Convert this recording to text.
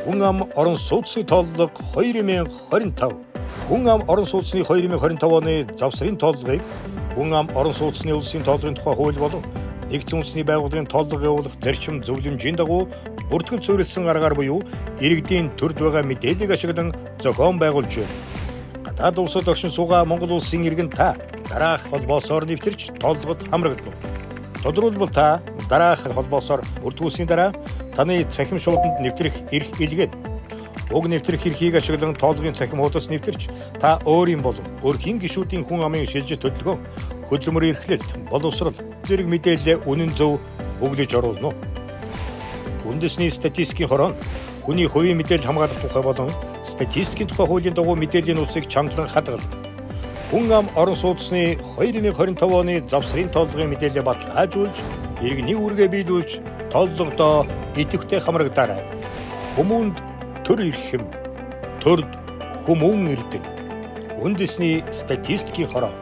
Хүн ам орон сууцны тооллого 2025. Хүн ам орон сууцны 2025 оны завсрын тооллогыг Хүн ам орон сууцны улсын тооллогын тухай хууль болон нэгдсэн үндэсний байгууллагын тооллого явуулах зарчим зөвлөмжийн дагуу бүртгэл суурилсан аргаар буюу иргэдийн төрд байгаа мэдээллийг ашиглан зохион байгуулж байна. Гадаад улсад оршин суугаа Монгол улсын иргэн та дараах холбоосоор нэвтэрч тооллогод хамрагдав. Тодорхойлбол та дараах холбоосоор бүртгүүлсний дараа таны цахим шууданд нэвтрэх эрх илгээд уг нэвтрэх эрхийг ашиглан тооллогын цахим хуудас нэвтэрч та өөрийн болон өрхийн гишүүдийн хүн амын шилжиж төлөвлөгөө хөдөлмөр эрхлэлт боловсрол зэрэг мэдээлэл үнэн зөв өглөж оруулна. Үндэсний статистикийн хорон хүний хувийн мэдээлэл хамгаалах тухай болон статистикийн тухай хуулийн дагуу мэдээллийн улсыг чангалан хадгална. Хүн ам орон сууцны 2025 оны завсрын тооллогын мэдээлэл баталгаажуулж, иргэний үүргээ биелүүлж, тооллогодоо идэвхтэй хамрагдаарай. Хүмүүнд төр эрхэм, төрд хүмүүн эрдэнэ. Үндэсний статистикийн хорон